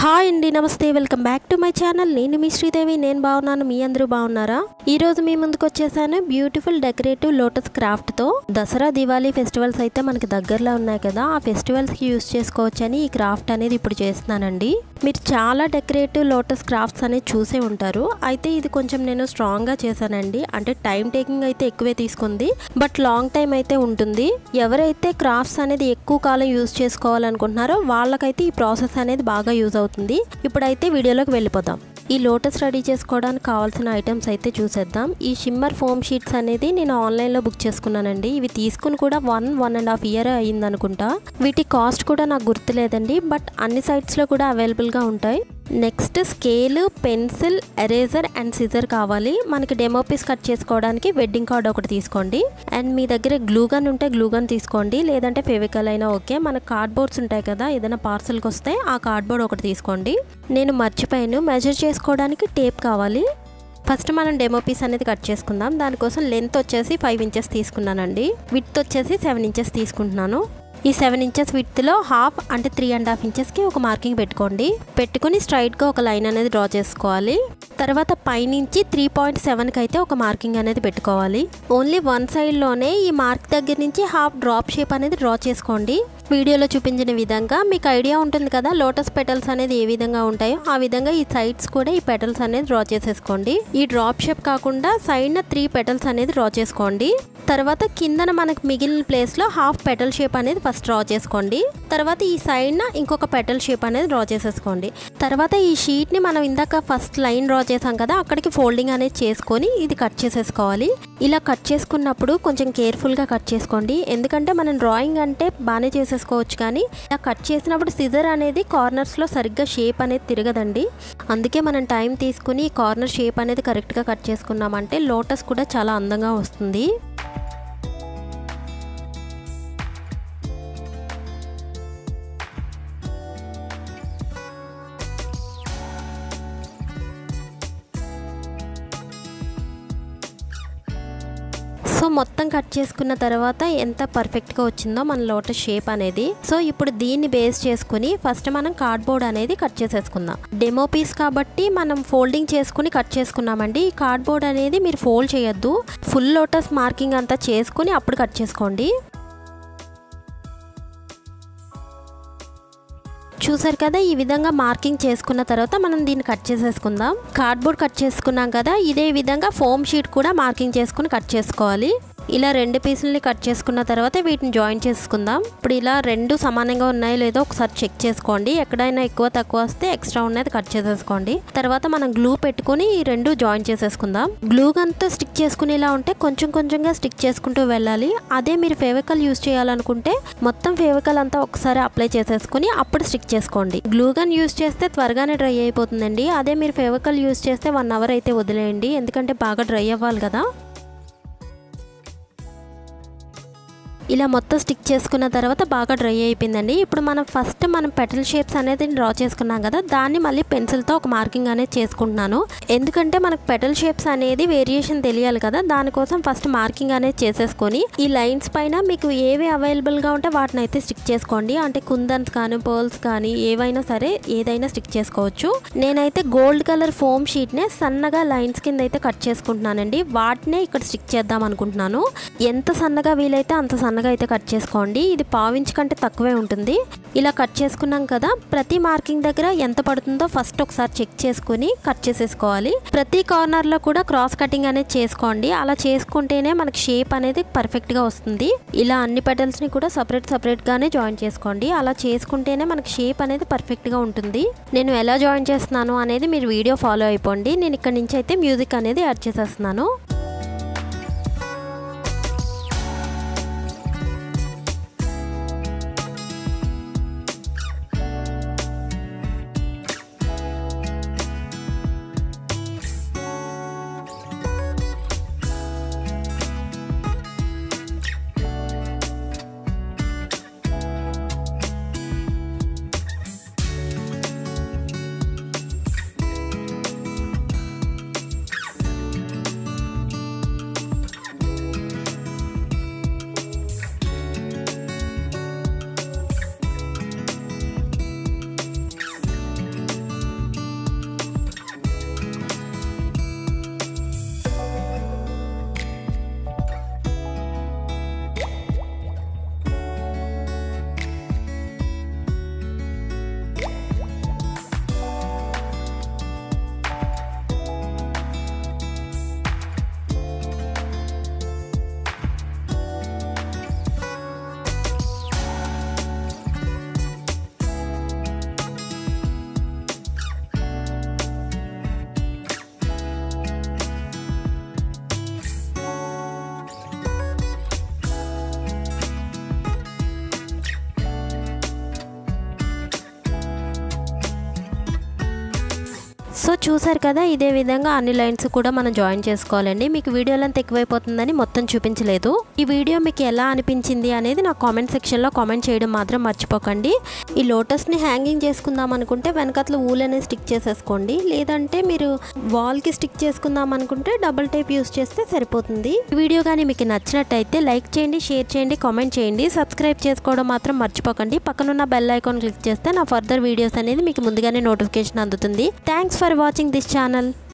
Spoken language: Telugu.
హాయ్ అండి, నమస్తే. Welcome back to my channel. నేను మీ శ్రీదేవి. నేను బాగున్నాను, మీ అందరూ బాగున్నారా? ఈ రోజు మీ ముందుకు వచ్చేసాను బ్యూటిఫుల్ డెకరేటివ్ లోటస్ క్రాఫ్ట్ తో. దసరా, దివాళీ ఫెస్టివల్స్ అయితే మనకి దగ్గరలో ఉన్నాయి కదా, ఆ ఫెస్టివల్స్ కి యూస్ చేసుకోవచ్చని ఈ క్రాఫ్ట్ అనేది ఇప్పుడు చేస్తున్నానండి. మీరు చాలా డెకరేటివ్ లోటస్ క్రాఫ్ట్స్ అనేది చూసే ఉంటారు. అయితే ఇది కొంచెం నేను స్ట్రాంగ్ గా చేశానండి. అంటే టైం టేకింగ్ అయితే ఎక్కువే తీసుకుంది, బట్ లాంగ్ టైం అయితే ఉంటుంది. ఎవరైతే క్రాఫ్ట్స్ అనేది ఎక్కువ కాలం యూజ్ చేసుకోవాలనుకుంటున్నారో వాళ్ళకైతే ఈ ప్రాసెస్ అనేది బాగా యూజ్ అవుతుంది. ఇప్పుడైతే వీడియోలోకి వెళ్ళిపోదాం. ఈ లోటస్ రెడీ చేసుకోవడానికి కావాల్సిన ఐటమ్స్ అయితే చూసేద్దాం. ఈ షిమ్మర్ ఫోమ్ షీట్స్ అనేది నేను ఆన్లైన్లో బుక్ చేసుకున్నానండి. ఇవి తీసుకుని కూడా 1.5 ఇయర్ అయ్యింది అనుకుంటా. వీటి కాస్ట్ కూడా నాకు గుర్తులేదండి, బట్ అన్ని సైట్స్లో కూడా అవైలబుల్గా ఉంటాయి. Next scale, pencil, eraser and scissor కావాలి. మనకి డెమో పీస్ కట్ చేసుకోవడానికి వెడ్డింగ్ కార్డ్ ఒకటి తీసుకోండి. అండ్ మీ దగ్గర గ్లూగన్ ఉంటే గ్లూగన్ తీసుకోండి, లేదంటే ఫెవికల్ అయినా ఓకే. మనకు కార్డ్బోర్డ్స్ ఉంటాయి కదా, ఏదైనా పార్సల్కి వస్తే ఆ కార్డ్బోర్డ్ ఒకటి తీసుకోండి. నేను మర్చిపోయాను, మెజర్ చేసుకోవడానికి టేప్ కావాలి. ఫస్ట్ మనం డెమో పీస్ అనేది కట్ చేసుకుందాం. దానికోసం లెంత్ వచ్చేసి 5 ఇంచెస్ తీసుకున్నానండి. విడ్త్ వచ్చేసి 7 ఇంచెస్ తీసుకుంటున్నాను. ఈ 7 ఇంచెస్ విడ్త్లో హాఫ్ అంటే 3.5 ఇంచెస్కి ఒక మార్కింగ్ పెట్టుకోండి. పెట్టుకుని స్ట్రైట్గా ఒక లైన్ అనేది డ్రా చేసుకోవాలి. తర్వాత పైనుంచి 3.7కి అయితే ఒక మార్కింగ్ అనేది పెట్టుకోవాలి. ఓన్లీ వన్ సైడ్లోనే ఈ మార్క్ దగ్గర నుంచి హాఫ్ డ్రాప్ షేప్ అనేది డ్రా చేసుకోండి. వీడియోలో చూపించిన విధంగా మీకు ఐడియా ఉంటుంది కదా, లోటస్ పెటల్స్ అనేది ఏ విధంగా ఉంటాయో ఆ విధంగా ఈ సైడ్స్ కూడా ఈ పెటల్స్ అనేది డ్రా చేసేసుకోండి. ఈ డ్రాప్ షేప్ కాకుండా సైడ్న 3 పెటల్స్ అనేది డ్రా చేసుకోండి. తర్వాత కిందన మనకు మిగిలిన ప్లేస్లో హాఫ్ పెటల్ షేప్ అనేది ఫస్ట్ డ్రా చేసుకోండి. తర్వాత ఈ సైడ్న ఇంకొక పెటల్ షేప్ అనేది డ్రా చేసేసుకోండి. తర్వాత ఈ షీట్ని మనం ఇందాక ఫస్ట్ లైన్ డ్రా చేసాం కదా, అక్కడికి ఫోల్డింగ్ అనేది చేసుకొని ఇది కట్ చేసేసుకోవాలి. ఇలా కట్ చేసుకున్నప్పుడు కొంచెం కేర్ఫుల్గా కట్ చేసుకోండి, ఎందుకంటే మనం డ్రాయింగ్ అంటే బాగానే చేసేసుకోవచ్చు, కానీ ఇలా కట్ చేసినప్పుడు సిజర్ అనేది కార్నర్స్లో సరిగ్గా షేప్ అనేది తిరగదండి. అందుకే మనం టైం తీసుకుని ఈ కార్నర్ షేప్ అనేది కరెక్ట్గా కట్ చేసుకున్నామంటే లోటస్ కూడా చాలా అందంగా వస్తుంది. సో మొత్తం కట్ చేసుకున్న తర్వాత ఎంత పర్ఫెక్ట్గా వచ్చిందో మన లోటస్ షేప్ అనేది. సో ఇప్పుడు దీన్ని బేస్ చేసుకుని ఫస్ట్ మనం కార్డ్బోర్డ్ అనేది కట్ చేసేసుకుందాం. డెమో పీస్ కాబట్టి మనం ఫోల్డింగ్ చేసుకుని కట్ చేసుకున్నామండి. ఈ కార్డ్బోర్డ్ అనేది మీరు ఫోల్డ్ చేయొద్దు, ఫుల్ లోటస్ మార్కింగ్ అంతా చేసుకుని అప్పుడు కట్ చేసుకోండి. చూసారు కదా, ఈ విధంగా మార్కింగ్ చేసుకున్న తర్వాత మనం దీన్ని కట్ చేసేసుకుందాం. కార్డ్బోర్డ్ కట్ చేసుకున్నాం కదా, ఇదే విధంగా ఫోమ్ షీట్ కూడా మార్కింగ్ చేసుకుని కట్ చేసుకోవాలి. ఇలా 2 పీసులని కట్ చేసుకున్న తర్వాత వీటిని జాయిన్ చేసుకుందాం. ఇప్పుడు ఇలా 2 సమానంగా ఉన్నాయో లేదో ఒకసారి చెక్ చేసుకోండి. ఎక్కడైనా ఎక్కువ తక్కువ వస్తే ఎక్స్ట్రా ఉన్నది కట్ చేసేసుకోండి. తర్వాత మనం గ్లూ పెట్టుకుని ఈ 2 జాయిన్ చేసేసుకుందాం. గ్లూ గన్తో స్టిక్ చేసుకునేలా ఉంటే కొంచెం కొంచెంగా స్టిక్ చేసుకుంటూ వెళ్ళాలి. అదే మీరు ఫెవికల్ యూజ్ చేయాలనుకుంటే మొత్తం ఫెవికల్ అంతా ఒకసారి అప్లై చేసేసుకుని అప్పుడు స్టిక్ చేసుకోండి. గ్లూ గన్ యూజ్ చేస్తే త్వరగానే డ్రై అయిపోతుందండి. అదే మీరు ఫెవికల్ యూజ్ చేస్తే 1 అవర్ అయితే వదిలేయండి, ఎందుకంటే బాగా డ్రై అవ్వాలి కదా. ఇలా మొత్తం స్టిక్ చేసుకున్న తర్వాత బాగా డ్రై అయిపోయిందండి. ఇప్పుడు మనం ఫస్ట్ పెటల్ షేప్స్ అనేది డ్రా చేసుకున్నాం కదా, దాన్ని మళ్ళీ పెన్సిల్తో ఒక మార్కింగ్ అనేది చేసుకుంటున్నాను. ఎందుకంటే మనకు పెటల్ షేప్స్ అనేది వేరియేషన్ తెలియాలి కదా, దానికోసం ఫస్ట్ మార్కింగ్ అనేది చేసేసుకొని ఈ లైన్స్ పైన మీకు ఏవి అవైలబుల్గా ఉంటే వాటిని అయితే స్టిక్ చేసుకోండి. అంటే కుందన్స్ కానీ పర్ల్స్ కానీ ఏవైనా సరే ఏదైనా స్టిక్ చేసుకోవచ్చు. నేనైతే గోల్డ్ కలర్ ఫోమ్ షీట్నే సన్నగా లైన్స్ కింద అయితే కట్ చేసుకుంటున్నానండి. వాటినే ఇక్కడ స్టిక్ చేద్దాం అనుకుంటున్నాను. ఎంత సన్నగా వీలైతే అంత సన్నగా అయితే కట్ చేసుకోండి. ఇది 1/4 ఇంచ్ కంటే తక్కువే ఉంటుంది. ఇలా కట్ చేసుకున్నాం కదా, ప్రతి మార్కింగ్ దగ్గర ఎంత పడుతుందో ఫస్ట్ ఒకసారి చెక్ చేసుకుని కట్ చేసేసుకోవాలి. ప్రతి కార్నర్ లో కూడా క్రాస్ కటింగ్ అనేది చేసుకోండి. అలా చేసుకుంటేనే మనకి షేప్ అనేది పర్ఫెక్ట్ గా వస్తుంది. ఇలా అన్ని పెటల్స్ ని కూడా సపరేట్ గానే జాయిన్ చేసుకోండి. అలా చేసుకుంటేనే మనకి షేప్ అనేది పర్ఫెక్ట్ గా ఉంటుంది. నేను ఎలా జాయిన్ చేస్తున్నాను అనేది మీరు వీడియో ఫాలో అయిపోండి. నేను ఇక్కడ నుంచి అయితే మ్యూజిక్ అనేది యాడ్ చేసేస్తున్నాను. సో చూసారు కదా, ఇదే విధంగా అన్ని లైన్స్ కూడా మనం జాయిన్ చేసుకోవాలండి. మీకు వీడియో లెంత్ ఎక్కువైపోతుందని మొత్తం చూపించలేదు. ఈ వీడియో మీకు ఎలా అనిపించింది అనేది నాకు కామెంట్ సెక్షన్లో కామెంట్ చేయడం మాత్రం మర్చిపోకండి. ఈ లోటస్ని హ్యాంగింగ్ చేసుకుందాం అనుకుంటే వెనకట్ల ఊల్ అనేది స్టిక్ చేసేసుకోండి. లేదంటే మీరు వాల్కి స్టిక్ చేసుకుందాం అనుకుంటే డబుల్ టైప్ యూస్ చేస్తే సరిపోతుంది. ఈ వీడియో కానీ మీకు నచ్చినట్టయితే లైక్ చేయండి, షేర్ చేయండి, కామెంట్ చేయండి. సబ్స్క్రైబ్ చేసుకోవడం మాత్రం మర్చిపోకండి. పక్కనున్న బెల్ ఐకాన్ క్లిక్ చేస్తే నా ఫర్దర్ వీడియోస్ అనేది మీకు ముందుగానే నోటిఫికేషన్ అందుతుంది. Thanks for watching this channel.